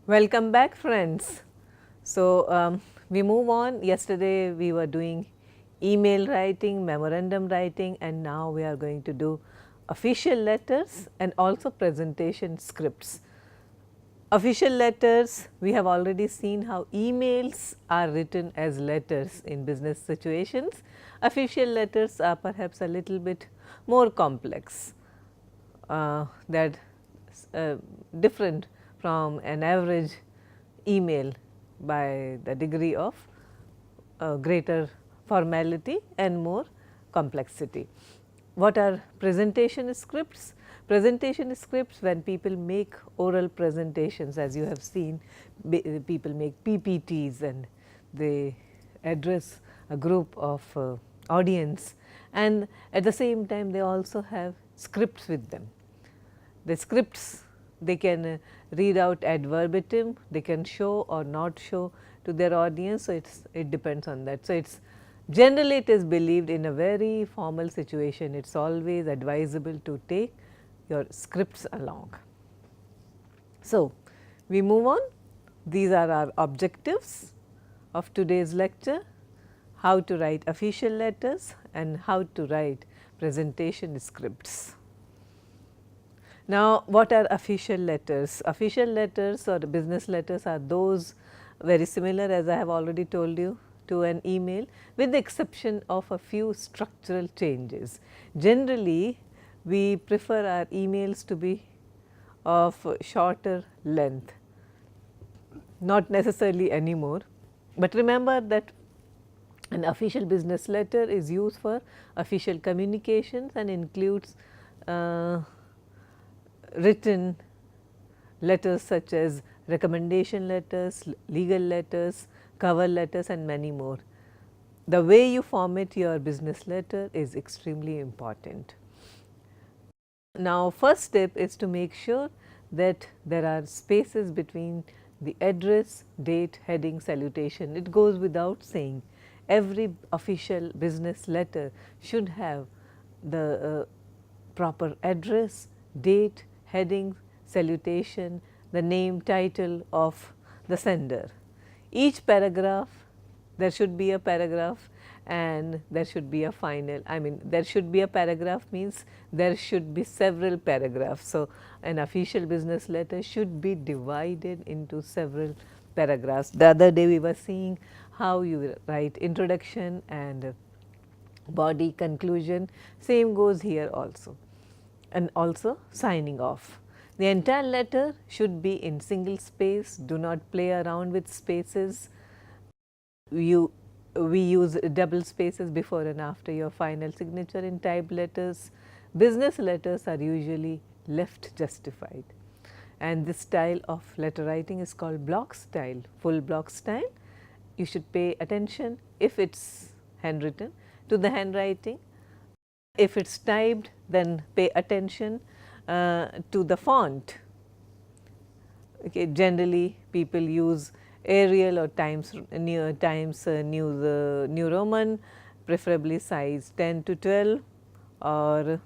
Welcome back, friends. We move on. Yesterday we were doing email writing, memorandum writing, and now we are going to do official letters and also presentation scripts. Official letters, we have already seen how emails are written as letters in business situations. Official letters are perhaps a little bit more complex, that different from an average email by the degree of greater formality and more complexity. What are presentation scripts? Presentation scripts, when people make oral presentations, as you have seen, people make PPTs and they address a group of audience, and at the same time they also have scripts with them. The scripts, they can read out ad verbatim, they can show or not show to their audience. So, it depends on that. So, generally it is believed in a very formal situation, it is always advisable to take your scripts along. So, we move on. These are our objectives of today's lecture: how to write official letters and how to write presentation scripts. Now, what are official letters? Official letters or business letters are those very similar, as I have already told you, to an email, with the exception of a few structural changes. Generally, we prefer our emails to be of shorter length, not necessarily anymore, but remember that an official business letter is used for official communications and includes written letters such as recommendation letters, legal letters, cover letters, and many more. The way you format your business letter is extremely important. Now, first step is to make sure that there are spaces between the address, date, heading, salutation. It goes without saying, every official business letter should have the proper address, date, heading, salutation, the name, title of the sender. Each paragraph, there should be a paragraph and there should be a final. I mean, there should be a paragraph means there should be several paragraphs. So, an official business letter should be divided into several paragraphs. The other day we were seeing how you write introduction and body, conclusion. Same goes here also, and also signing off. The entire letter should be in single space. Do not play around with spaces. We use double spaces before and after your final signature in typed letters. Business letters are usually left justified, and this style of letter writing is called block style, full block style. You should pay attention, if it is handwritten, to the handwriting. If it is typed, then pay attention to the font. Okay. Generally, people use Arial or Times New Roman, preferably size 10 to 12, or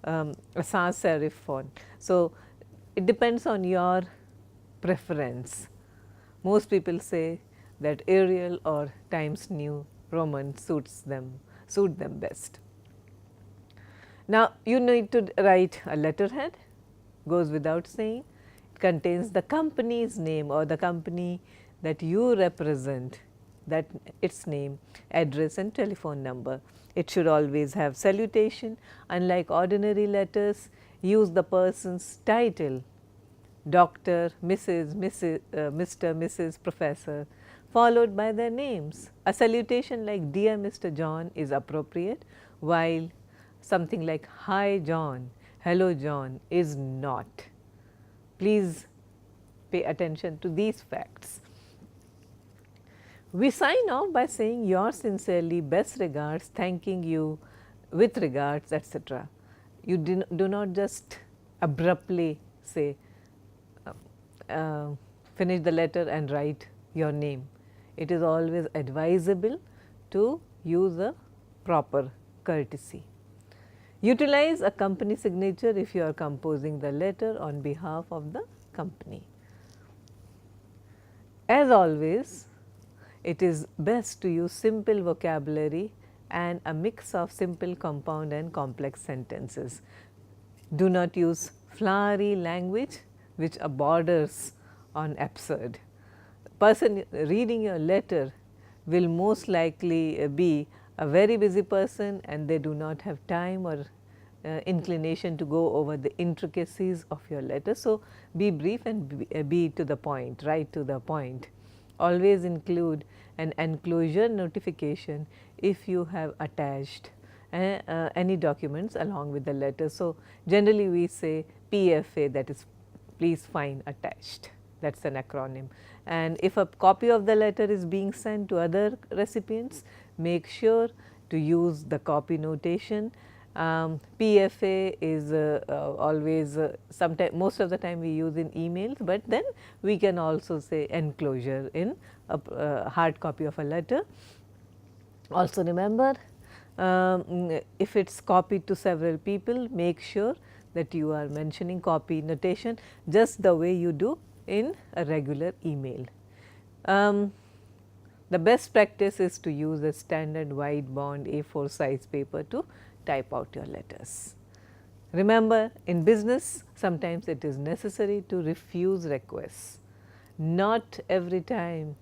a sans serif font. So, it depends on your preference. Most people say that Arial or Times New Roman suit them best. Now, you need to write a letterhead, goes without saying. It contains the company's name or the company that you represent, that its name, address and telephone number. It should always have salutation. Unlike ordinary letters, use the person's title, Doctor, Mrs., Mr., Mrs., Professor, followed by their names. A salutation like Dear Mr. John is appropriate, while something like Hi John, Hello John is not. Please pay attention to these facts. We sign off by saying yours sincerely, best regards, thanking you, with regards, etc. You do not just abruptly say finish the letter and write your name. It is always advisable to use a proper courtesy. Utilize a company signature if you are composing the letter on behalf of the company. As always, it is best to use simple vocabulary and a mix of simple, compound and complex sentences. Do not use flowery language which borders on absurd. Person reading your letter will most likely be a very busy person and they do not have time or inclination to go over the intricacies of your letter. So, be brief and be to the point, right to the point. Always include an enclosure notification if you have attached any documents along with the letter. So, generally we say PFA, that is please find attached, that is an acronym. And if a copy of the letter is being sent to other recipients, make sure to use the copy notation. PFA is always sometime, most of the time we use in emails, but then we can also say enclosure in a hard copy of a letter. Also remember, if it is copied to several people, make sure that you are mentioning copy notation just the way you do in a regular email. The best practice is to use a standard wide bond A4 size paper to type out your letters. Remember, in business sometimes it is necessary to refuse requests. Not every time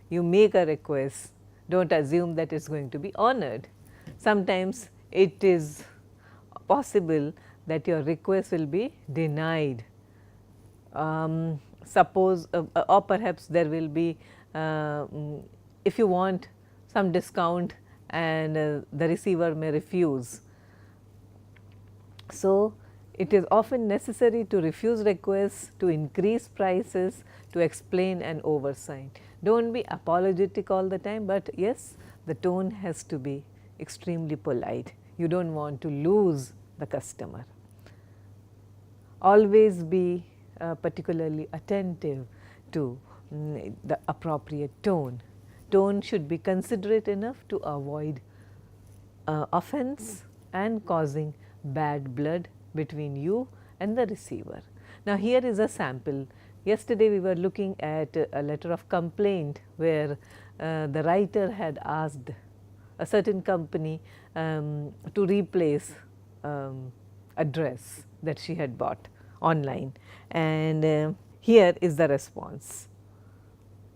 you make a request, do not assume that it is going to be honored. Sometimes it is possible that your request will be denied. Suppose or perhaps there will be if you want some discount and the receiver may refuse. So, it is often necessary to refuse requests, to increase prices, to explain an oversight. Do not be apologetic all the time, but yes, the tone has to be extremely polite. You do not want to lose the customer. Always be particularly attentive to the appropriate tone. Tone should be considerate enough to avoid offense and causing bad blood between you and the receiver. Now, here is a sample. Yesterday we were looking at a letter of complaint where the writer had asked a certain company to replace a dress that she had bought online, and here is the response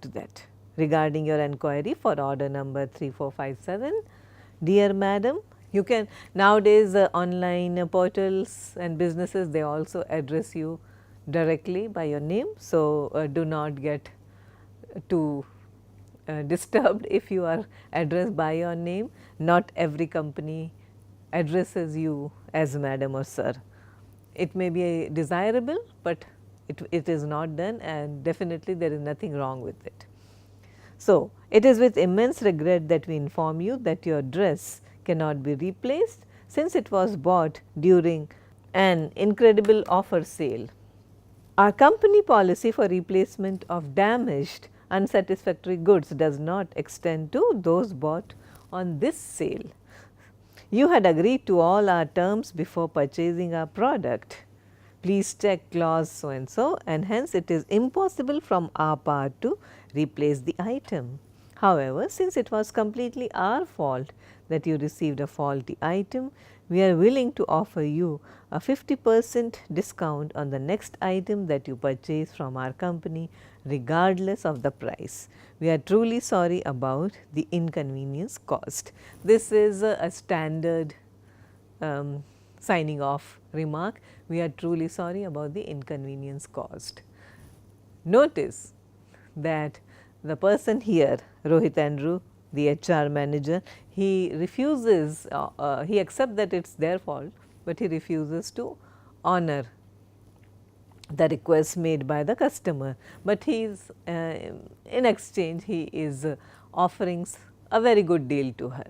to that. Regarding your enquiry for order number 3457, dear madam, you can nowadays online portals and businesses, they also address you directly by your name. So, do not get too disturbed if you are addressed by your name. Not every company addresses you as madam or sir. It may be desirable, but it is not done, and definitely there is nothing wrong with it. So, it is with immense regret that we inform you that your dress cannot be replaced since it was bought during an incredible offer sale. Our company policy for replacement of damaged unsatisfactory goods does not extend to those bought on this sale. You had agreed to all our terms before purchasing our product. Please check clause so and so, and hence it is impossible from our part to replace the item. However, since it was completely our fault that you received a faulty item, we are willing to offer you a 50% discount on the next item that you purchase from our company regardless of the price. We are truly sorry about the inconvenience caused. This is a standard signing off remark. We are truly sorry about the inconvenience caused. Notice that the person here, Rohit Andrew, the HR manager, he refuses, he accepts that it is their fault, but he refuses to honor the request made by the customer. But he is in exchange he is offering a very good deal to her.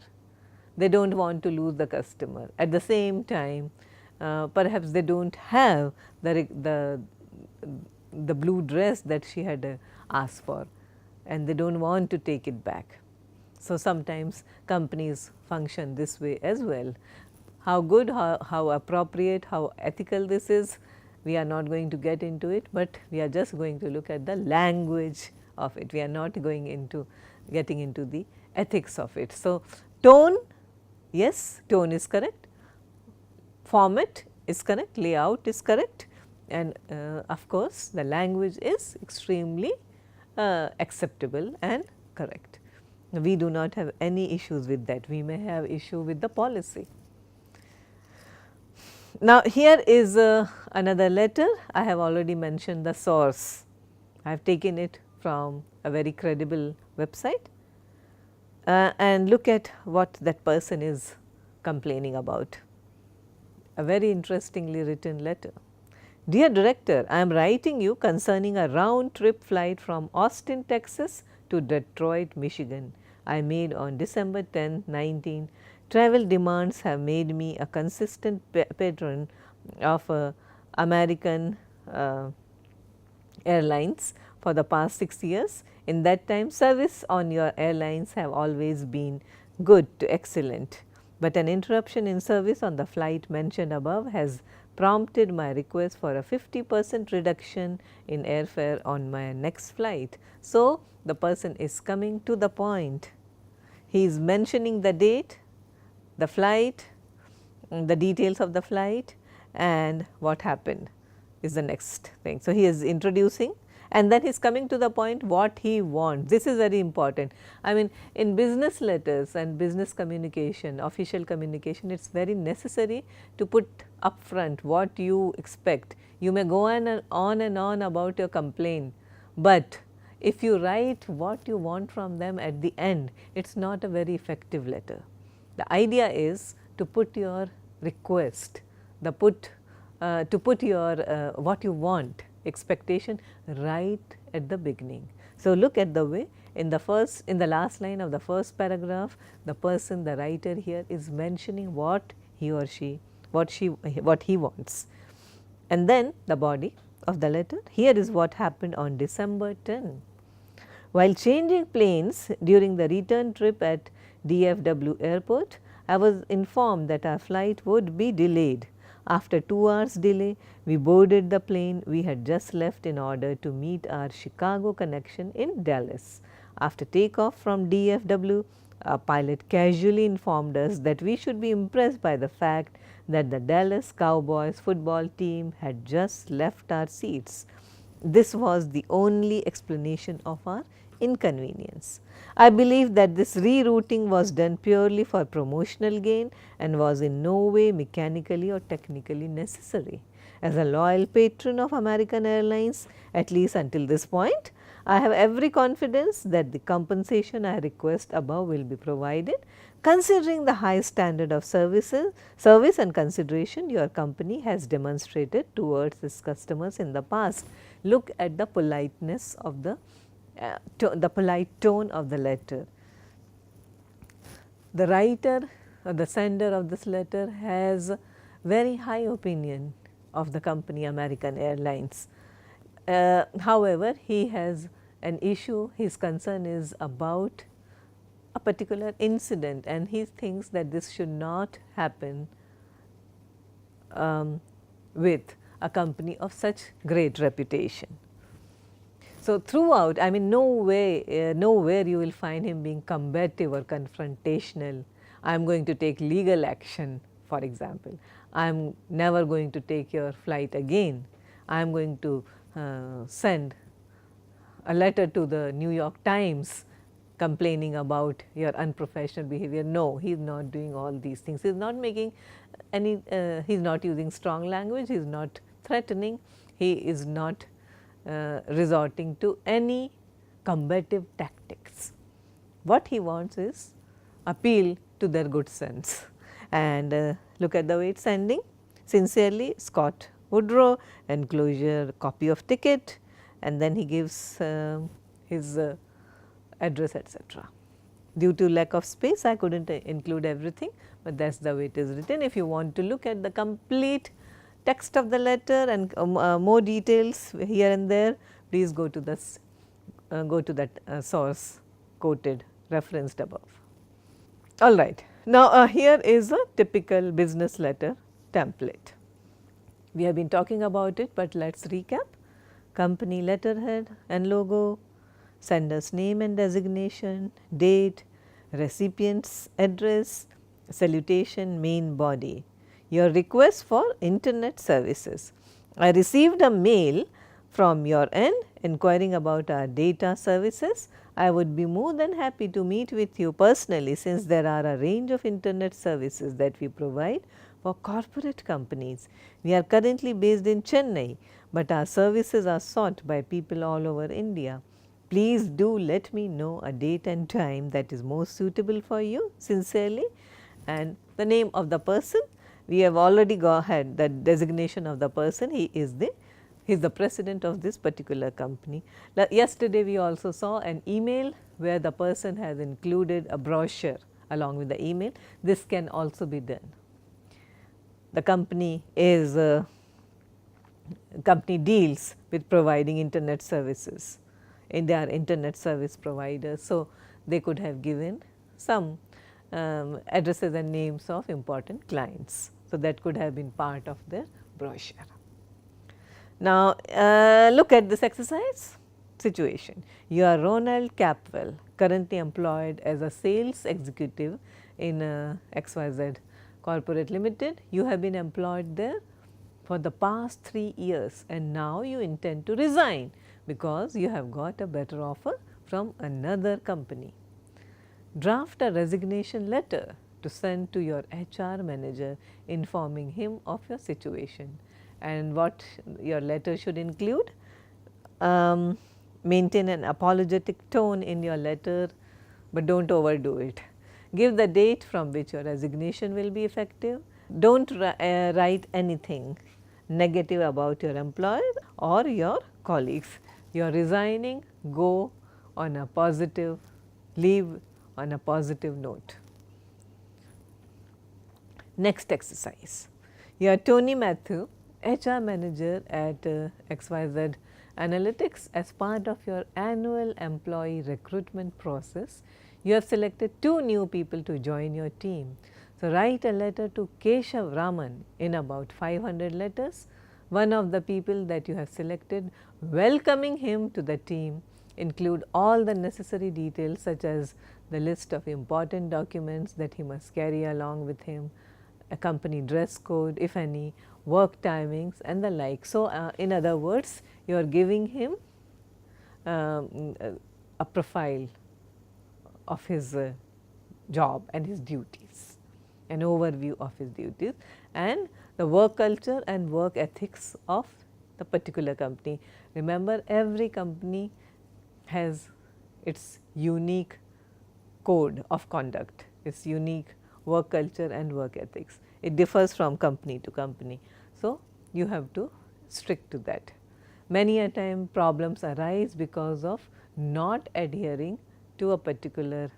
They do not want to lose the customer. At the same time, perhaps they do not have the blue dress that she had asked for, and they do not want to take it back. So, sometimes companies function this way as well. How good, how appropriate, how ethical this is, we are not going to get into it, but we are just going to look at the language of it. We are not going into getting into the ethics of it. So, tone, yes, tone is correct, format is correct, layout is correct, and of course, the language is extremely acceptable and correct. We do not have any issues with that. We may have issue with the policy. Now, here is another letter. I have already mentioned the source. I have taken it from a very credible website, and look at what that person is complaining about. A very interestingly written letter. Dear Director, I am writing you concerning a round trip flight from Austin, Texas to Detroit, Michigan I made on December 10, 19. Travel demands have made me a consistent patron of American Airlines for the past 6 years. In that time, service on your airlines have always been good to excellent, but an interruption in service on the flight mentioned above has prompted my request for a 50% reduction in airfare on my next flight. So, the person is coming to the point. He is mentioning the date, the flight, the details of the flight, and what happened is the next thing. So, he is introducing, and then he is coming to the point what he wants. This is very important. I mean, in business letters and business communication, official communication, it is very necessary to put upfront what you expect. You may go on and on about your complaint, but if you write what you want from them at the end, it is not a very effective letter. The idea is to put your request, to put your what you want, expectation right at the beginning. So, look at the way in the last line of the first paragraph, the person, the writer here is mentioning what he or she, what he wants, and then the body of the letter. Here is what happened on December 10. While changing planes during the return trip at DFW airport, I was informed that our flight would be delayed. After 2 hours delay, we boarded the plane we had just left in order to meet our Chicago connection in Dallas. After takeoff from DFW, our pilot casually informed us that we should be impressed by the fact that the Dallas Cowboys football team had just left our seats. This was the only explanation of our inconvenience. I believe that this rerouting was done purely for promotional gain and was in no way mechanically or technically necessary. As a loyal patron of American Airlines, at least until this point, I have every confidence that the compensation I request above will be provided, considering the high standard of service and consideration your company has demonstrated towards its customers in the past. Look at the politeness of the polite tone of the letter. The writer or the sender of this letter has very high opinion of the company American Airlines. However, he has an issue, his concern is about a particular incident, and he thinks that this should not happen with a company of such great reputation. So, throughout, I mean, nowhere you will find him being combative or confrontational. I am going to take legal action, for example. I am never going to take your flight again. I am going to send a letter to the New York Times complaining about your unprofessional behavior. No, he is not doing all these things. He is not making any, he is not using strong language, he is not threatening, he is not resorting to any combative tactics. What he wants is appeal to their good sense, and look at the way it is ending. Sincerely, Scott Woodrow, enclosure copy of ticket, and then he gives his address, etc. Due to lack of space, I could not include everything, but that is the way it is written. If you want to look at the complete text of the letter and more details here and there, please go to this, that source quoted, referenced above. All right. Now, here is a typical business letter template. We have been talking about it, but let us recap. Company letterhead and logo, sender's name and designation, date, recipient's address, salutation, main body. Your request for internet services. I received a mail from your end inquiring about our data services. I would be more than happy to meet with you personally, since there are a range of internet services that we provide for corporate companies. We are currently based in Chennai, but our services are sought by people all over India. Please do let me know a date and time that is most suitable for you. Sincerely, and the name of the person. We have already had the designation of the person. He is the president of this particular company. Yesterday we also saw an email where the person has included a brochure along with the email. This can also be done. The company deals with providing internet services, and they are internet service providers. So, they could have given some addresses and names of important clients. So, that could have been part of their brochure. Now, look at this exercise situation. You are Ronald Capwell, currently employed as a sales executive in XYZ Corporate Limited. You have been employed there for the past 3 years, and now you intend to resign because you have got a better offer from another company. Draft a resignation letter to send to your HR manager informing him of your situation. And what your letter should include? Maintain an apologetic tone in your letter, but do not overdo it. Give the date from which your resignation will be effective. Do not write anything negative about your employer or your colleagues. You are resigning, go on a positive, leave on a positive note. Next exercise. You are Tony Matthew, HR manager at XYZ Analytics. As part of your annual employee recruitment process, you have selected 2 new people to join your team. So, write a letter to Keshav Raman in about 500 letters. One of the people that you have selected, welcoming him to the team. Include all the necessary details such as the list of important documents that he must carry along with him, a company dress code if any, work timings and the like. So, in other words, you are giving him a profile of his job and his duties, an overview of his duties and the work culture and work ethics of the particular company. Remember, every company has its unique code of conduct, its unique work culture and work ethics. It differs from company to company. So, you have to stick to that. Many a time problems arise because of not adhering to a particular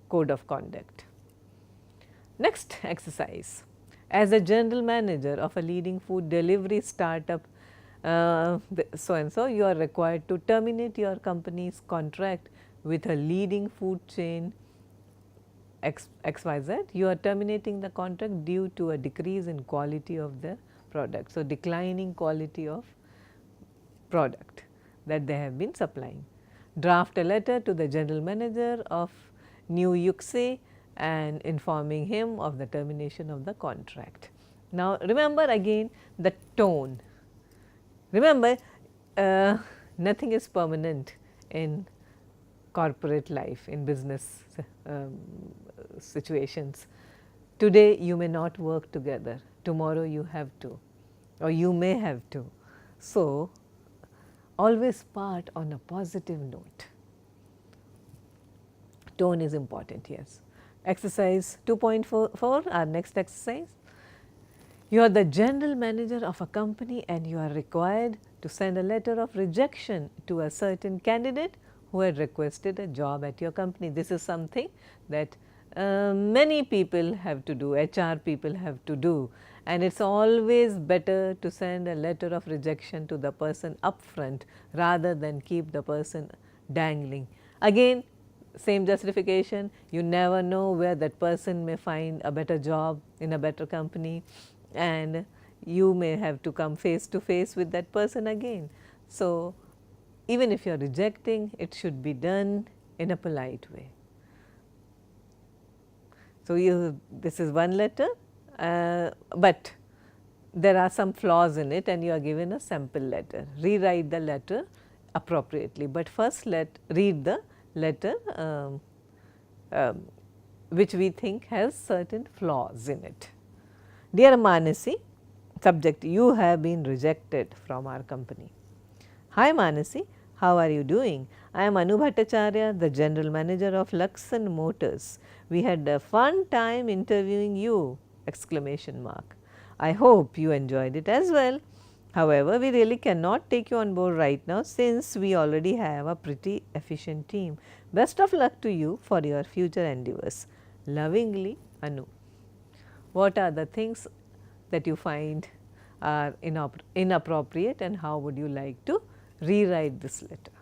code of conduct. Next exercise. As a general manager of a leading food delivery startup, so and so, you are required to terminate your company's contract with a leading food chain XYZ. You are terminating the contract due to a decrease in quality of the product. So, declining quality of product that they have been supplying. Draft a letter to the general manager of New Yuxe and informing him of the termination of the contract. Now, remember again the tone. Remember, nothing is permanent in corporate life, in business situations. Today you may not work together, tomorrow you have to, or you may have to. So, always part on a positive note. Tone is important, yes. Exercise 2.4, our next exercise. You are the general manager of a company and you are required to send a letter of rejection to a certain candidate who had requested a job at your company. This is something that many people have to do, HR people have to do, and it is always better to send a letter of rejection to the person upfront rather than keep the person dangling. Again, same justification, you never know where that person may find a better job in a better company and you may have to come face to face with that person again. So, even if you are rejecting, it should be done in a polite way. So, this is one letter, but there are some flaws in it and you are given a sample letter. Rewrite the letter appropriately, but first read the letter which we think has certain flaws in it. Dear Manasi, subject, you have been rejected from our company. Hi Manasi, how are you doing? I am Anu Bhattacharya, the general manager of Luxon Motors. We had a fun time interviewing you! Exclamation mark. I hope you enjoyed it as well. However, we really cannot take you on board right now since we already have a pretty efficient team. Best of luck to you for your future endeavors. Lovingly, Anu. What are the things that you find are inappropriate and how would you like to rewrite this letter?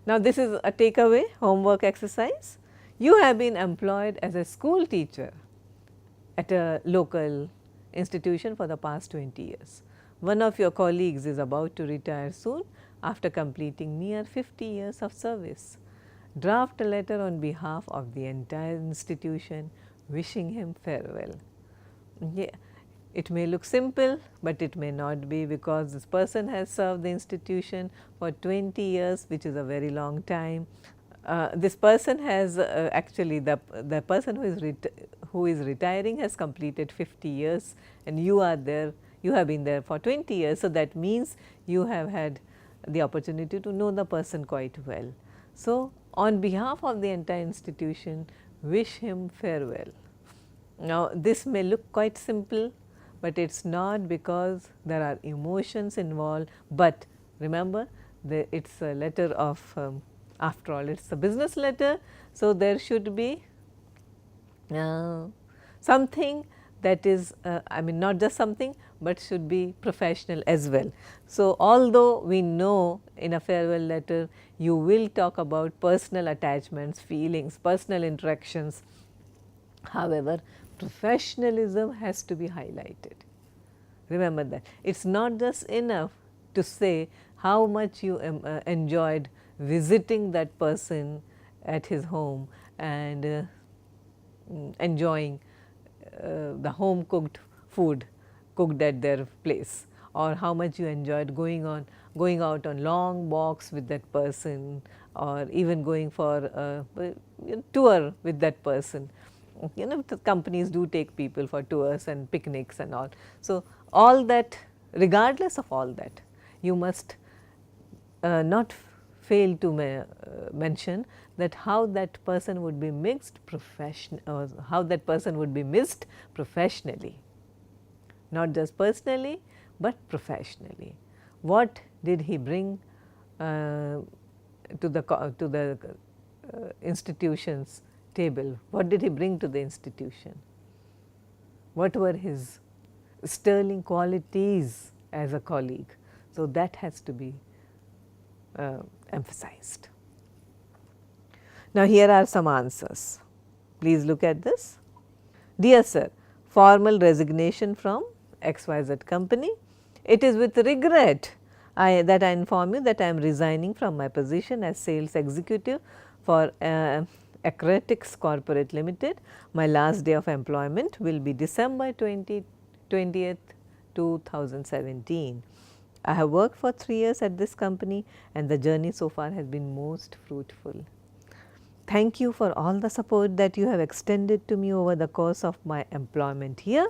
Now, this is a takeaway homework exercise. You have been employed as a school teacher at a local institution for the past 20 years. One of your colleagues is about to retire soon after completing near 50 years of service. Draft a letter on behalf of the entire institution wishing him farewell. Yeah, it may look simple, but it may not be, because this person has served the institution for 20 years, which is a very long time. This person has actually the person who is retiring has completed 50 years and you are there, you have been there for 20 years. So, that means you have had the opportunity to know the person quite well. So, on behalf of the entire institution, wish him farewell. Now, this may look quite simple, but it is not, because there are emotions involved, but remember it is a letter of after all it is a business letter. So, there should be something that is I mean not just something, but should be professional as well. So, although we know in a farewell letter you will talk about personal attachments, feelings, personal interactions, however, professionalism has to be highlighted. Remember that it is not just enough to say how much you enjoyed visiting that person at his home and enjoying the home cooked food cooked at their place, or how much you enjoyed going out on long walks with that person, or even going for a tour with that person. You know, the companies do take people for tours and picnics and all. So, all that, regardless of all that, you must not fail to mention that how that person would be missed professionally, not just personally, but professionally. What did he bring to the institution's table? What did he bring to the institution? What were his sterling qualities as a colleague? So, that has to be emphasized. Now, here are some answers. Please look at this. Dear sir, formal resignation from XYZ company. It is with regret that I inform you that I am resigning from my position as sales executive for Acretics Corporate Limited. My last day of employment will be December 20th, 2017. I have worked for 3 years at this company and the journey so far has been most fruitful. Thank you for all the support that you have extended to me over the course of my employment here.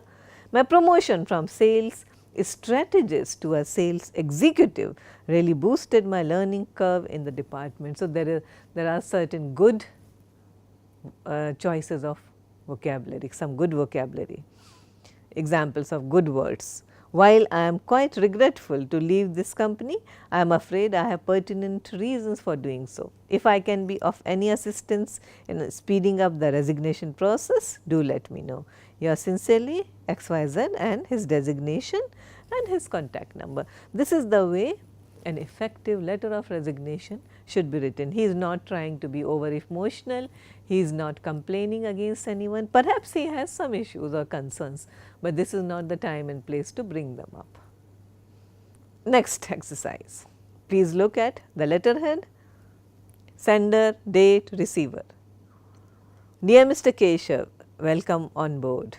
My promotion from sales strategist to a sales executive really boosted my learning curve in the department. So, there are certain good choices of vocabulary, some good vocabulary, examples of good words. While I am quite regretful to leave this company, I am afraid I have pertinent reasons for doing so. If I can be of any assistance in speeding up the resignation process, do let me know. Yours sincerely, XYZ, and his designation and his contact number. This is the way an effective letter of resignation should be written. He is not trying to be over emotional, he is not complaining against anyone. Perhaps he has some issues or concerns, but this is not the time and place to bring them up. Next exercise. Please look at the letterhead, sender, date, receiver. Dear Mr. Keshav, welcome on board.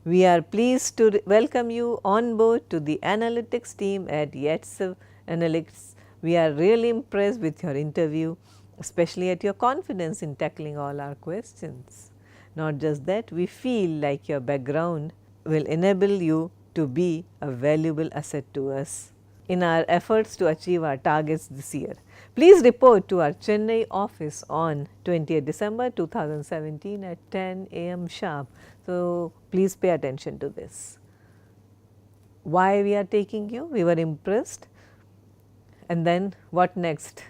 We are pleased to welcome you on board to the analytics team at Yetsev Analytics. We are really impressed with your interview, especially at your confidence in tackling all our questions. Not just that, we feel like your background will enable you to be a valuable asset to us in our efforts to achieve our targets this year. Please report to our Chennai office on 20th December 2017 at 10 a.m. sharp. So, please pay attention to this. Why we are taking you? We were impressed. And then what next?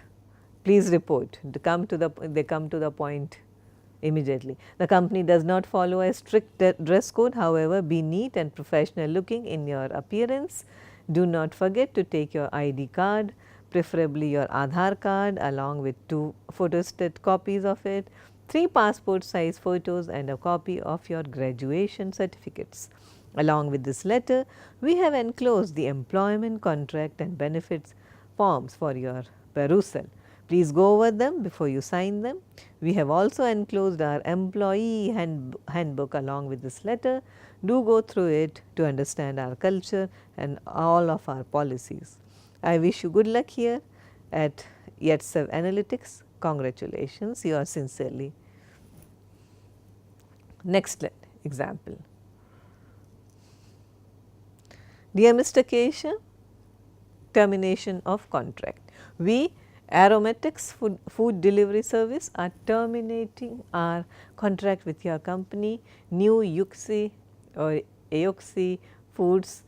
Please report. They come to the point immediately. The company does not follow a strict dress code, however, be neat and professional looking in your appearance. Do not forget to take your ID card, preferably your Aadhaar card along with 2 photostat copies of it, 3 passport size photos and a copy of your graduation certificates. Along with this letter, we have enclosed the employment contract and benefits forms for your perusal. Please go over them before you sign them. We have also enclosed our employee handbook along with this letter. Do go through it to understand our culture and all of our policies. I wish you good luck here at Yetsev Analytics. Congratulations, yours sincerely. Next example. Dear Mr. Keshav, termination of contract. We Aromatics food delivery service are terminating our contract with your company New Yuxi or Aoxi Foods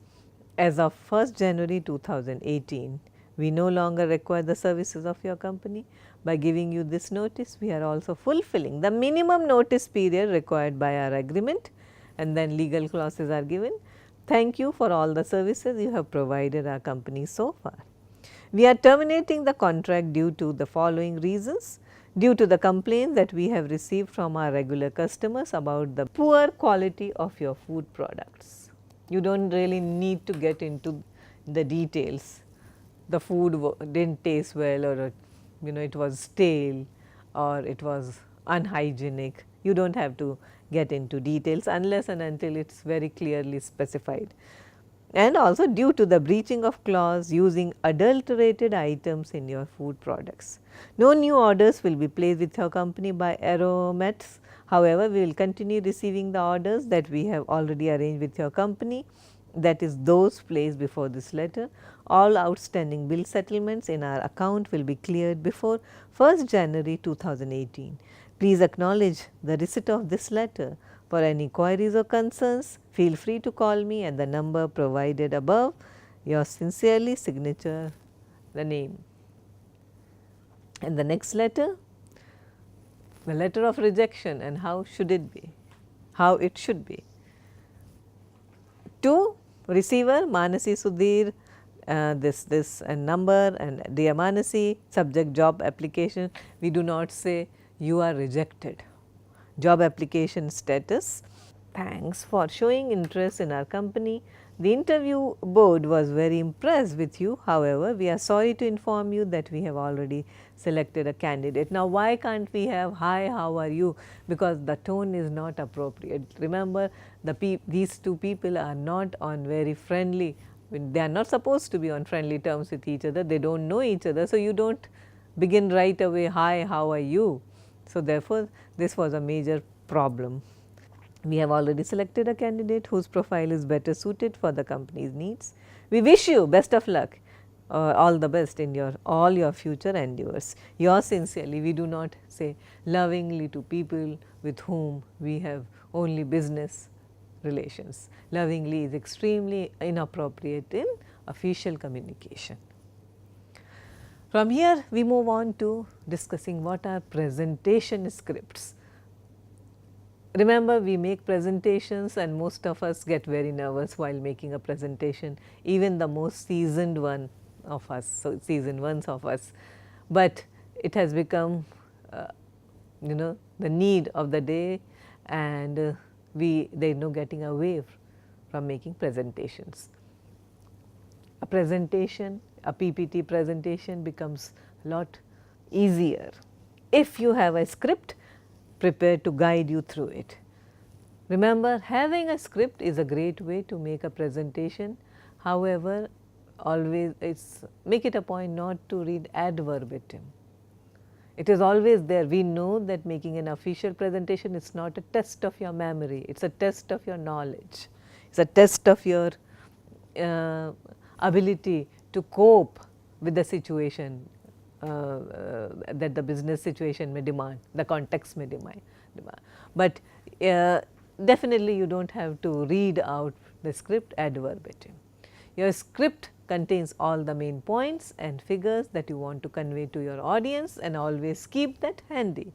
as of 1st January 2018. We no longer require the services of your company. By giving you this notice, we are also fulfilling the minimum notice period required by our agreement, and then legal clauses are given. Thank you for all the services you have provided our company so far. We are terminating the contract due to the following reasons. Due to the complaints that we have received from our regular customers about the poor quality of your food products. You do not really need to get into the details. The food did not taste well, or it was stale, or it was unhygienic. You do not have to get into details unless and until it is very clearly specified. And also due to the breaching of clause using adulterated items in your food products. No new orders will be placed with your company by Aromats. However, we will continue receiving the orders that we have already arranged with your company, that is those placed before this letter. All outstanding bill settlements in our account will be cleared before 1st January 2018. Please acknowledge the receipt of this letter. For any queries or concerns, feel free to call me at the number provided above. Yours sincerely, signature, the name. And the next letter, the letter of rejection, and how should it be, how it should be. To receiver Manasi Sudhir, this and number, and dear Manasi, subject job application. We do not say you are rejected. Job application status. Thanks for showing interest in our company. The interview board was very impressed with you. However, we are sorry to inform you that we have already selected a candidate. Now, why can't we have hi, how are you? Because the tone is not appropriate. Remember, these two people are not on very friendly, they are not supposed to be on friendly terms with each other. They do not know each other. So, you do not begin right away, hi, how are you? So, therefore, this was a major problem. We have already selected a candidate whose profile is better suited for the company's needs. We wish you best of luck, all the best in all your future endeavors. Yours sincerely. We do not say lovingly to people with whom we have only business relations. Lovingly is extremely inappropriate in official communication. From here, we move on to discussing what are presentation scripts. Remember, we make presentations and most of us get very nervous while making a presentation, even the most seasoned one of us, so seasoned ones of us. But it has become, the need of the day, and there is no getting away from making presentations. A presentation, a PPT presentation becomes a lot easier if you have a script prepared to guide you through it. Remember, having a script is a great way to make a presentation. However, always make it a point not to read ad verbatim. It is always there. We know that making an official presentation is not a test of your memory, it is a test of your knowledge, it is a test of your ability to cope with the situation that the business situation may demand, the context may demand. But definitely you do not have to read out the script ad verbatim. Your script contains all the main points and figures that you want to convey to your audience, and always keep that handy.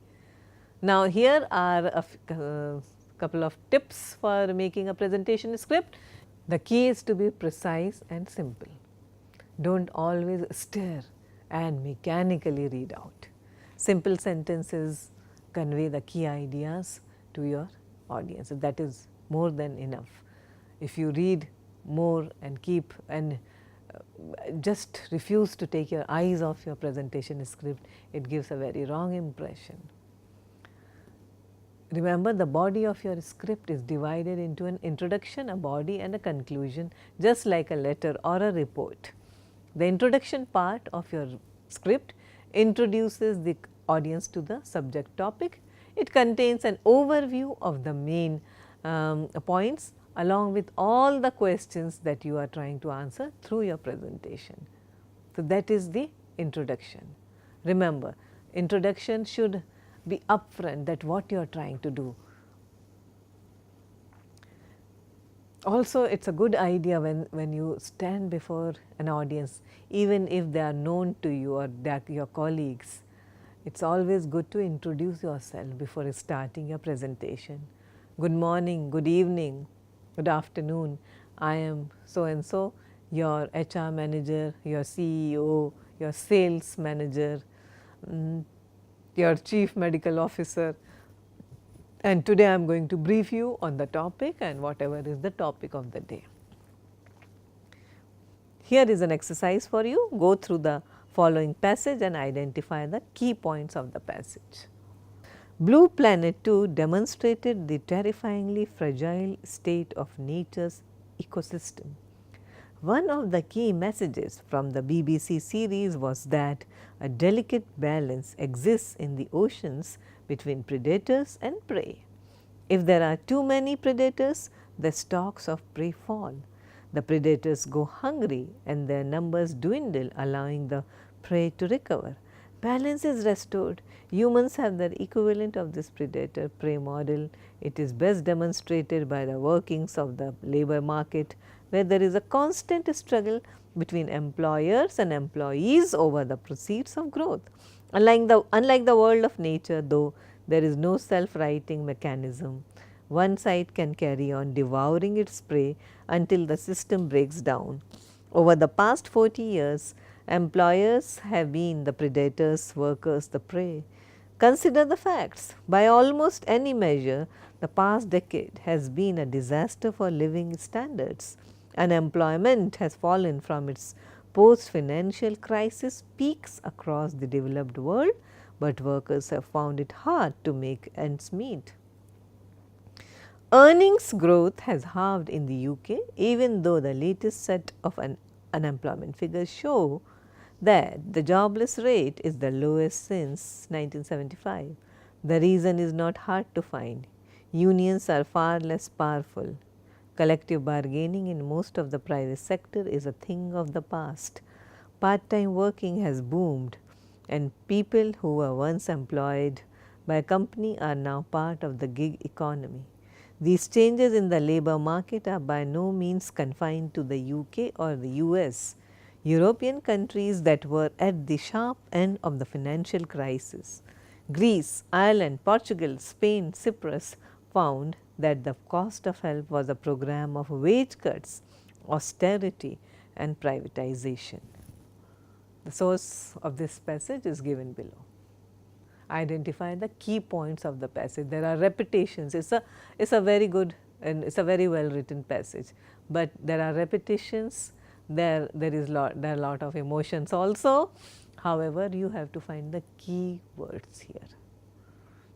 Now, here are a couple of tips for making a presentation script. The key is to be precise and simple. Do not always stare and mechanically read out. Simple sentences convey the key ideas to your audience. That is more than enough. If you read more and keep and just refuse to take your eyes off your presentation script, it gives a very wrong impression. Remember, the body of your script is divided into an introduction, a body and a conclusion, just like a letter or a report. The introduction part of your script introduces the audience to the subject topic. It contains an overview of the main points along with all the questions that you are trying to answer through your presentation. So, that is the introduction. Remember, introduction should be upfront, that what you are trying to do. Also, it is a good idea when you stand before an audience, even if they are known to you or they are your colleagues, it is always good to introduce yourself before starting your presentation. Good morning, good evening, good afternoon, I am so and so, your HR manager, your CEO, your sales manager, your chief medical officer, and today I am going to brief you on the topic and whatever is the topic of the day. Here is an exercise for you. Go through the following passage and identify the key points of the passage. Blue Planet 2 demonstrated the terrifyingly fragile state of nature's ecosystem. One of the key messages from the BBC series was that a delicate balance exists in the oceans between predators and prey. If there are too many predators, the stocks of prey fall. The predators go hungry and their numbers dwindle, allowing the prey to recover. Balance is restored. Humans have the equivalent of this predator-prey model. It is best demonstrated by the workings of the labor market, where there is a constant struggle between employers and employees over the proceeds of growth. Unlike the world of nature, though, there is no self-righting mechanism. One side can carry on devouring its prey until the system breaks down. Over the past 40 years, employers have been the predators, workers the prey. Consider the facts. By almost any measure, the past decade has been a disaster for living standards. Unemployment has fallen from its post-financial crisis peaks across the developed world, but workers have found it hard to make ends meet. Earnings growth has halved in the UK, even though the latest set of unemployment figures show that the jobless rate is the lowest since 1975. The reason is not hard to find. Unions are far less powerful. Collective bargaining in most of the private sector is a thing of the past. Part-time working has boomed, and people who were once employed by a company are now part of the gig economy. These changes in the labor market are by no means confined to the UK or the US. European countries that were at the sharp end of the financial crisis, Greece, Ireland, Portugal, Spain, Cyprus, found that the cost of help was a program of wage cuts, austerity and privatization. The source of this passage is given below. Identify the key points of the passage. There are repetitions. It's a very good and it's a very well written passage, but there are repetitions there are a lot of emotions also. However, you have to find the key words here.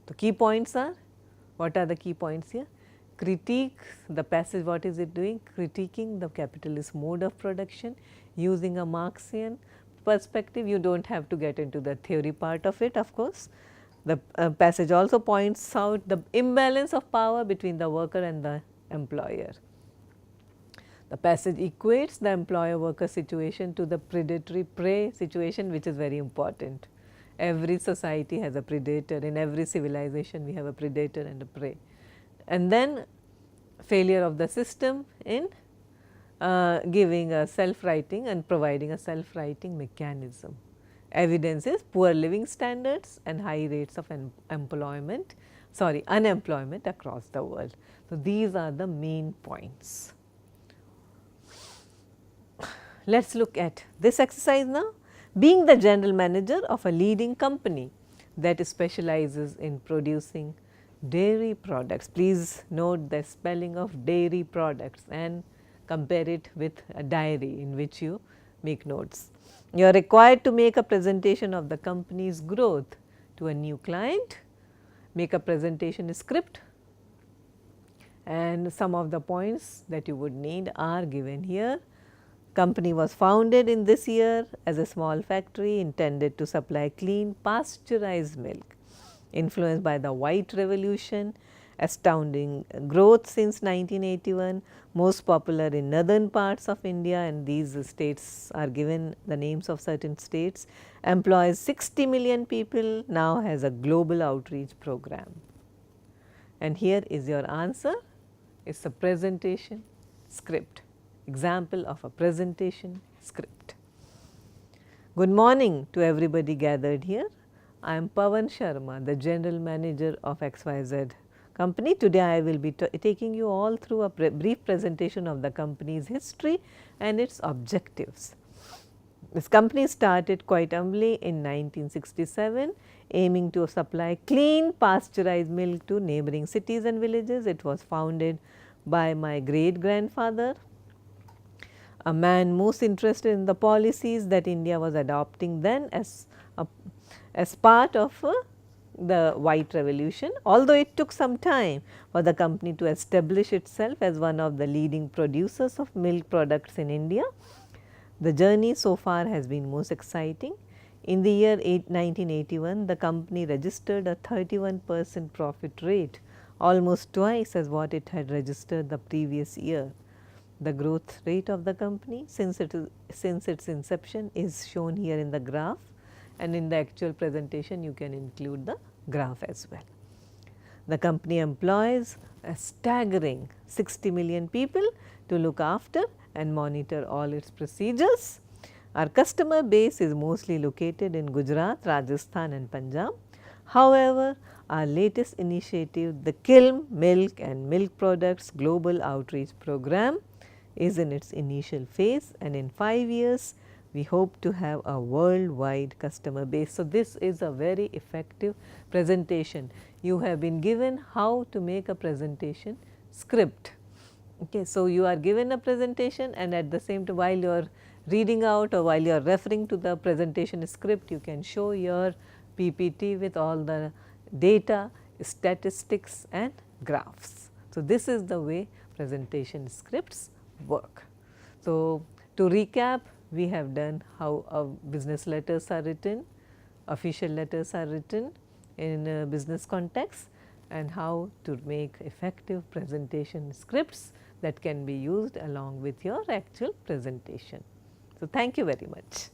The key points are, what are the key points here? Critique the passage, what is it doing? Critiquing the capitalist mode of production using a Marxian perspective. You do not have to get into the theory part of it, of course. The passage also points out the imbalance of power between the worker and the employer. The passage equates the employer-worker situation to the predatory-prey situation, which is very important. Every society has a predator. In every civilization, we have a predator and a prey. And then failure of the system in giving a self-righting and providing a self-righting mechanism. Evidence is poor living standards and high rates of unemployment across the world. So, these are the main points. Let us look at this exercise now. Being the general manager of a leading company that specializes in producing dairy products. Please note the spelling of dairy products and compare it with a diary in which you make notes. You are required to make a presentation of the company's growth to a new client, make a presentation script, and some of the points that you would need are given here. Company was founded in this year as a small factory intended to supply clean pasteurized milk. Influenced by the white revolution, astounding growth since 1981, most popular in northern parts of India, and these states are given the names of certain states, employs 60 million people, now has a global outreach program. And here is your answer, it is a presentation script. Example of a presentation script. Good morning to everybody gathered here. I am Pawan Sharma, the general manager of XYZ company. Today I will be taking you all through a brief presentation of the company's history and its objectives. This company started quite humbly in 1967, aiming to supply clean pasteurized milk to neighboring cities and villages. It was founded by my great grandfather, a man most interested in the policies that India was adopting then as part of the white revolution. Although it took some time for the company to establish itself as one of the leading producers of milk products in India, the journey so far has been most exciting. In the year 1981, the company registered a 31% profit rate, almost twice as what it had registered the previous year. The growth rate of the company since its inception is shown here in the graph, and in the actual presentation you can include the graph as well. The company employs a staggering 60 million people to look after and monitor all its procedures. Our customer base is mostly located in Gujarat, Rajasthan and Punjab. However, our latest initiative, the Kiln Milk and Milk Products Global Outreach Program, is in its initial phase, and in 5 years we hope to have a worldwide customer base. So, this is a very effective presentation. You have been given how to make a presentation script. Okay, so, you are given a presentation, and at the same time while you are reading out or while you are referring to the presentation script, you can show your PPT with all the data, statistics and graphs. So, this is the way presentation scripts work. So, to recap, we have done how business letters are written, official letters are written in a business context, and how to make effective presentation scripts that can be used along with your actual presentation. So, thank you very much.